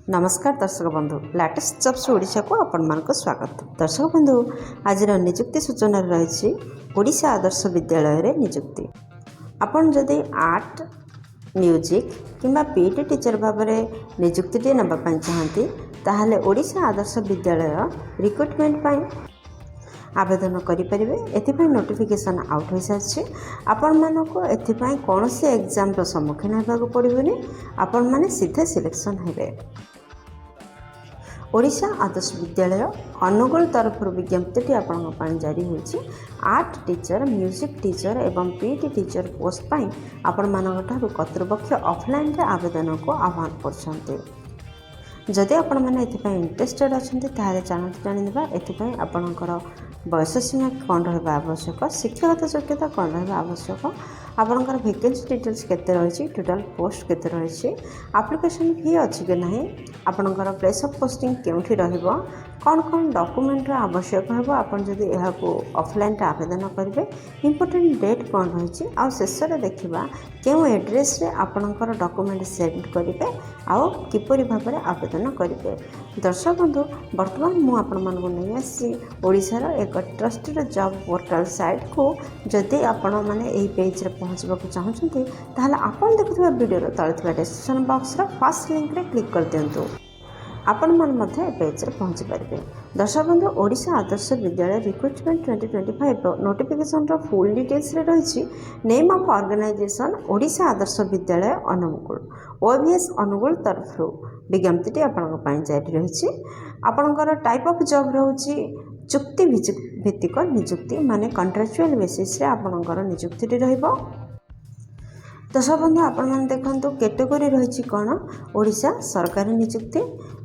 नमस्कार दर्शक बंधु लाटेस्ट जब्स ओडिशा को आपण मानक स्वागत। दर्शक बंधु आज निजुक्ति सूचना रही ओडिशा आदर्श विद्यालय रे निजुक्ति। आपण जदि आर्ट म्यूजिक किंबा पीटी टीचर भाव में निजुक्ति नापी चाहती ताहले ओडिशा आदर्श विद्यालय रिक्रुटमेंट पाई आवेदन करेंगे। एथिपाई नोटिफिकेशन आउट हो सारी आपण मानक एथिपाई कौन सी एग्जाम सम्मुखीन होगा पड़ोनी आपण मैंने सीधे सिलेक्शन हेबे। ओडिशा आदर्श विद्यालय अनुगुल तरफ विज्ञप्ति आपण जारी होती आर्ट टीचर म्यूजिक टीचर एवं पीटी टीचर पोस्ट पाई आपण मानक कर्तृपक्ष ऑफलाइन रे आवेदन को आह्वान करछन्ते। जदि आपण मैंने इंटरेस्टेड अच्छा ताहले चैनल जानिबा एथिपाई आपणकर बयस सीमा कौन रहा आवश्यक शिक्षागत योग्यता कौन रहा आवश्यक आपणकर वैकेंसी डिटेल्स केते रही टोटाल पोस्ट केते रही एप्लिकेशन फी अच्छी कि ना आपणकर प्लेस ऑफ पोस्टिंग केउठी रहिबो कौन कौन डॉक्यूमेंट आवश्यक हो आपन जदि यह ऑफलाइन आवेदन करेंगे इंपोर्टेंट डेट कौन रही आ शेष देखा क्यों एड्रेस रे आपणकर डॉक्यूमेंट सेंड करेंगे आउ किपरि भाव में आवेदन करेंगे। दर्शक बंधु बर्तमान मुझे आपण मानक नहीं आसी ओडिशार एक ट्रस्टेड जॉब पोर्टल साइट को जदि आपण मैंने यही पेज रे पहुँचवा चाहते ताहले आपण देखुवा वीडियो तले description box row first link रे क्लिक कर दिंतु आपण मन पेज रे पहुँची पारे। दर्शक बंधु ओडिशा आदर्श विद्यालय रिक्रुटमेंट 2025 नोटिफिकेशन रो फुल डिटेल्स रे रही name of organisation Odisha Adarsh Vidyalaya Angul OBS Angul तरफ विज्ञप्ति आपण जारी रही आपणकर टाइप ऑफ जॉब रोचे चुक्ति भित्तिक निजुक्ति माने कॉन्ट्रैक्चुअल बेसिस रे आपणकर निजुक्ति रहिबो। दर्शक बंधु आपण मैंने देखु कैटेगोरी रही कौन ओडिशा सरकारी निजुक्ति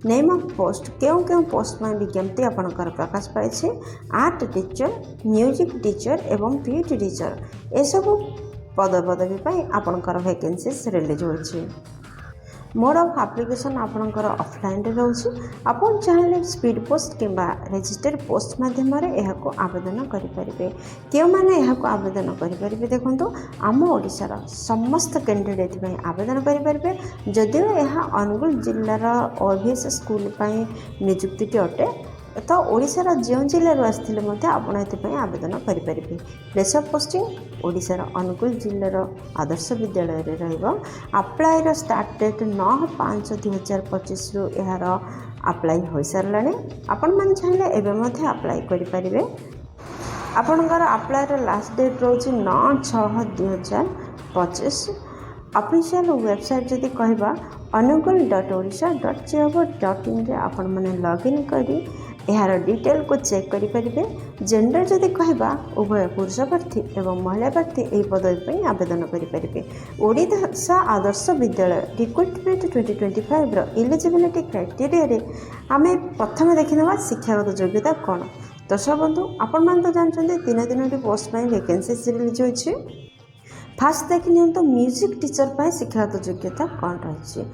नेम ऑफ पोस्ट क्यों क्यों पोस्ट में विज्ञप्ति आपणकर प्रकाश पाई आर्ट टीचर म्यूजिक टीचर एवं पीटी टीचर एसबू पदवी आपणकर वैकेंसीज रिलीज होची। मोड ऑफ एप्लिकेशन आपणकर ऑफलाइन रोचे आपन चाहे स्पीड पोस्ट किंबा रजिस्टर्ड पोस्ट माध्यम यह आवेदन करेंगे। क्यों मैंने यह आवेदन करेंगे देखो आम ओडिशार समस्त कैंडिडेट आवेदन करेंगे जदिव यह अनुगुल जिलार ओबीएस स्कूल निजुक्ति अटे तो ओडिशार जो जिलूर आसते आवेदन करेंगे। प्लेस ऑफ पोस्टिंग ओडिशार अनुगुल जिलार आदर्श विद्यालय रे रहिबो। अप्लाई स्टार्ट डेट 9/5/2025 रु यार अप्लाई हो सारे आपण मैंने चाहिए एवं अप्लाई करेंगे। आपणकर अप्लाई लास्ट डेट रोचे 9/6/2025। ऑफिशियल वेबसाइट जदि कहबा अनुगुल.odisha.gov.in रे आपण माने लॉगिन करी यार डिटेल को चेक करेंगे। जेंडर जदि कहबा उभय पुरुष प्रार्थी एवं महिला प्रार्थी यही पदवी आवेदन करेंगे। ओडिशा आदर्श विद्यालय रिक्रुटमेंट 2025 रो एलिजिबिलिटी क्राइटेरिया रे आमे प्रथम देखिना शिक्षागत योग्यता कौन। दर्शक बंधु आपण मान तो जानते 3 पोस्ट वैकेंसी रिलीज होती। फास्ट देखनी तो म्यूजिक टीचर पर शिक्षागत योग्यता कौन रही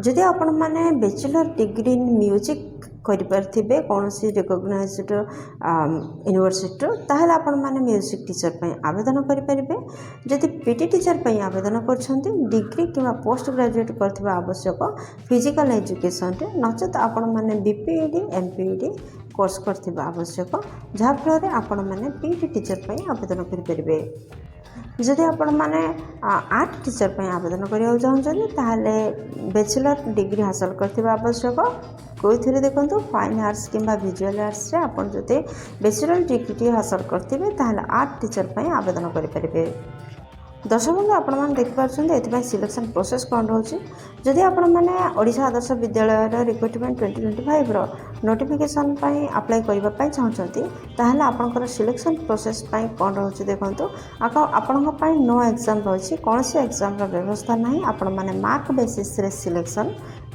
जदि आपण मैंने बैचलर डिग्री इन म्यूजिक करें कौन सी रिकग्नाइज्ड यूनिवर्सिटी ताहले आपण मैंने म्यूजिक टीचर पर आवेदन करेंगे। जदि पीटी टीचर पर आवेदन कर डिग्री किंवा पोस्ट ग्रेजुएट करथिबा आवश्यक फिजिकल एजुकेशन नचेत आपण मैंने बीपीईडी एमपीईडी कोर्स करथिबा आवश्यक जहाँफल आपण मैंने पीटी टीचर पर आवेदन करेंगे। जदि आपण माने आर्ट टीचर पर आवेदन करने चाहते ताहले बैचलर डिग्री हासिल करथिबा आवश्यक कोई देखो फाइन आर्ट्स किंबा विजुअल आर्ट्स रे आपण जदि बैचलर डिग्री हासिल करथिबे ताहले आर्ट टीचर पर आवेदन करेंगे। दर्शक बंधु आपण मैंने देखिए सिलेक्शन प्रोसेस कौन रोचे जदि आपण मैंने ओडिशा आदर्श विद्यालय रिक्रुटमेंट 2025 रो नोटिफिकेशन अप्लाई करने चाहते ताहले आपणकर सिलेक्शन प्रोसेस कौन रोचे देखो आपण नो एग्जाम रही कौन सी एग्जाम व्यवस्था ना आपण मैंने मार्क बेसिस रे सिलेक्शन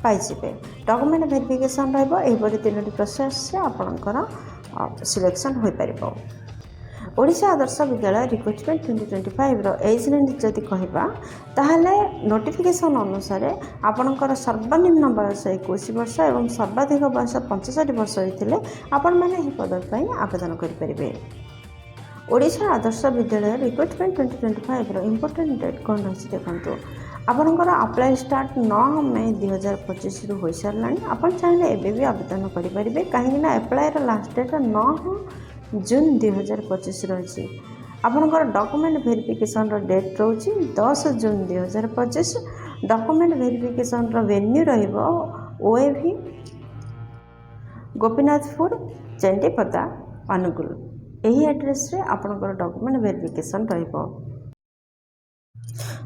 पाइबे। डॉक्यूमेंट वेरिफिकेशन रही 3 प्रोसेस आपणकर सिलेक्शन हो पार। ओडिशा आदर्श विद्यालय रिक्रुटमेंट 2025 रो एज लिमिट जदि कहबा ताहले नोटिफिकेशन अनुसार आपणकर सर्वनिम्न बयस 21 वर्ष एवं सर्वाधिक बयस 65 वर्ष होते आपण मैंने यह पदवी आवेदन करेंगे। ओडिशा आदर्श विद्यालय रिक्रुटमेंट 2025 रो इंपोर्टेंट डेट कौन रही देखो ଆପଣଙ୍କର ଆପ୍ଲାଏ ଷ୍ଟାର୍ଟ 9 ମେ 2025 ହୋଇ ସାରିଲାଣି। ଆପଣ ଚାହିଁଲେ ଏବେ ବି ଆବେଦନ କରିପାରିବେ, କାହିଁକିନା ଆପ୍ଲାଏର ଲାଷ୍ଟ ଡେଟ୍ 9 ଜୁନ୍ 2025 ରହିଛି। ଆପଣଙ୍କର ଡକୁମେଣ୍ଟ ଭେରିଫିକେସନ୍ର ଡେଟ୍ ରହୁଛି 10 ଜୁନ୍ 2025। ଡକୁମେଣ୍ଟ ଭେରିଫିକେସନ୍ର ଭେନ୍ୟୁ ରହିବ OAV ଗୋପୀନାଥପୁର, ଚେଣ୍ଡିପଦା, ଅନୁଗୁଳ। ଏହି ଆଡ୍ରେସରେ ଆପଣଙ୍କର ଡକୁମେଣ୍ଟ ଭେରିଫିକେସନ୍ ରହିବ।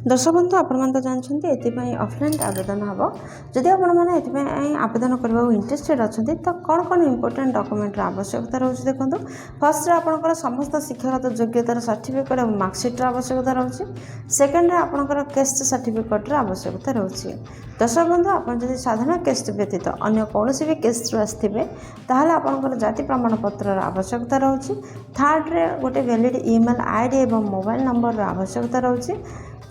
ଦର୍ଶକ ବନ୍ଧୁ, ଆପଣମାନେ ତ ଜାଣିଛନ୍ତି ଏଥିପାଇଁ ଅଫଲାଇନ୍ ଆବେଦନ ହେବ। ଯଦି ଆପଣମାନେ ଏଥିପାଇଁ ଆବେଦନ କରିବାକୁ ଇଣ୍ଟରେଷ୍ଟେଡ୍ ଅଛନ୍ତି ତ କ'ଣ କ'ଣ ଇମ୍ପୋର୍ଟାଣ୍ଟ ଡକୁମେଣ୍ଟର ଆବଶ୍ୟକତା ରହୁଛି ଦେଖନ୍ତୁ। ଫର୍ଷ୍ଟରେ ଆପଣଙ୍କର ସମସ୍ତ ଶିକ୍ଷାଗତ ଯୋଗ୍ୟତାର ସାର୍ଟିଫିକେଟ୍ ଏବଂ ମାର୍କସିଟ୍ର ଆବଶ୍ୟକତା ରହୁଛି। ସେକେଣ୍ଡରେ ଆପଣଙ୍କର କେଷ୍ଟ ସାର୍ଟିଫିକେଟ୍ର ଆବଶ୍ୟକତା ରହୁଛି। ଦର୍ଶକ ବନ୍ଧୁ, ଆପଣ ଯଦି ସାଧାରଣ କେଷ୍ଟ ବ୍ୟତୀତ ଅନ୍ୟ କୌଣସି ବି କେଷ୍ଟରୁ ଆସିଥିବେ ତାହେଲେ ଆପଣଙ୍କର ଜାତି ପ୍ରମାଣପତ୍ରର ଆବଶ୍ୟକତା ରହୁଛି। ଥାର୍ଡ଼ରେ ଗୋଟେ ଭ୍ୟାଲିଡ୍ ଇମେଲ୍ ID ଏବଂ ମୋବାଇଲ୍ ନମ୍ବରର ଆବଶ୍ୟକତା ରହୁଛି।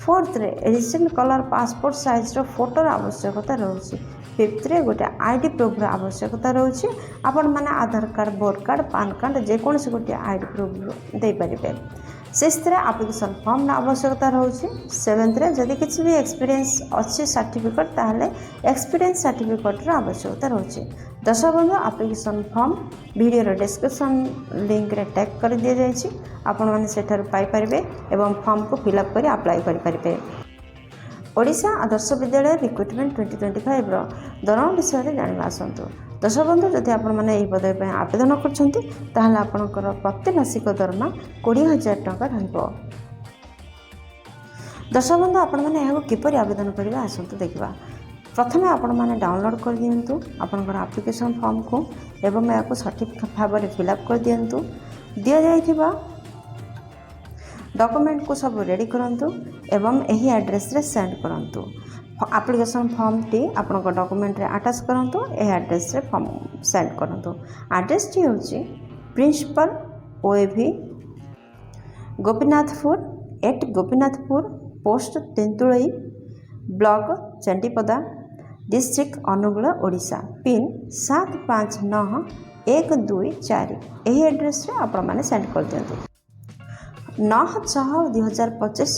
फोर्थरे रिसेंट कलर पासपोर्ट साइज्र फोटोर आवश्यकता रही। फिफ्थरे गोटे ID प्रूफ्र आवश्यकता रही। आपण मैंने Aadhaar card, voter card, PAN card जेकोसी गोटे ID प्रूफ दे पारे। सिक्स्थरे एप्लिकेशन फॉर्म आवश्यकता रही। सेवेन्थरे जदि किसी भी एक्सपीरियंस अच्छी सर्टिफिकेट ताहले एक्सपीरियंस सर्टिफिकेटर आवश्यकता रही। दर्शक बंधु, application form video description link रे टैग कर दि जाइए। आपण मैंने सेठार पाइपर एवं फॉर्म को फिलअप कर अप्लाई करेंगे। ओडिशा आदर्श विद्यालय रिक्रुटमेंट 2025 दरम विषय में जाना आसतु। दर्शक बंधु, जदि आपने यह पदवी आवेदन कर प्रति मासिक दरमा 20,000 टंका रहिबो। दर्शक बंधु, आपने किपर आवेदन करवा आसतु देखा। प्रथम आपण मैंने डाउनलोड कर दिंतु आपंकर एप्लिकेशन फॉर्म को एवं या सठिक भाव में फिलअप कर दिंतु। दि जाइथिबा डॉक्यूमेंट को सब रेडी करंतु एवं यही एड्रेस रे सेंड करंतु। एप्लिकेशन फॉर्म टी आपन डॉक्यूमेंट रे अटैच करंतु। यह एड्रेस रे फॉर्म सेंड करंतु। एड्रेस टी होची principal OAV Gopinathpur @ post Tentulai, block Chandipada, district Anugul, Odisha. Pin 759124। यही एड्रेस रे आपण माने सेंड कर दियंतु। 9/6/2025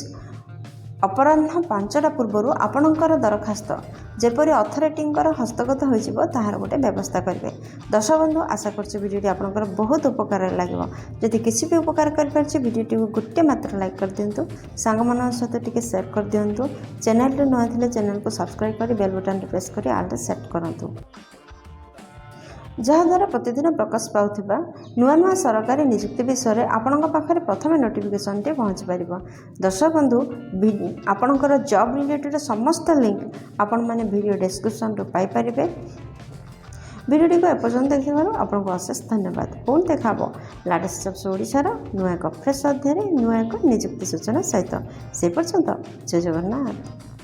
अपराह्न 5टा पूर्व आपणकर दरखास्त जेपरी अथॉरिटींकर हस्तगत हो ताहार गोटे व्यवस्था करेंगे। दर्शक बंधु, आशा कर भिडियो आपंकर बहुत उपकार लगे। जदि किसी भी उपकार कर भिडियो गोटे मात्र लाइक कर दिंतु, सांग मान सहित टिके शेयर कर दिंतु। चैनल नुआ थे चैनल को सब्सक्राइब कर बेल बटन प्रेस कर आल सेट करूँ, जहाद्वारा प्रतिदिन प्रकाश पाउथिबा नुआ नुआ सरकारी नियुक्ति विषय में आपण पाखे प्रथम नोटिफिकेशन टे पहुँची पार। दर्शक बंधु, आपणकर जॉब रिलेटेड समस्त लिंक आपण मैंने वीडियो डिस्क्रिप्शन रू पाई परिबे। वीडियो को एपर्यंत देखिबार आपको अशेष धन्यवाद। पुणी देखा लाटेस्ट जॉब्स ओडिशार नुआ एक फ्रेश अध्याय नुआ एक नियुक्ति सूचना सहित। से पर्यंत जय जगन्नाथ।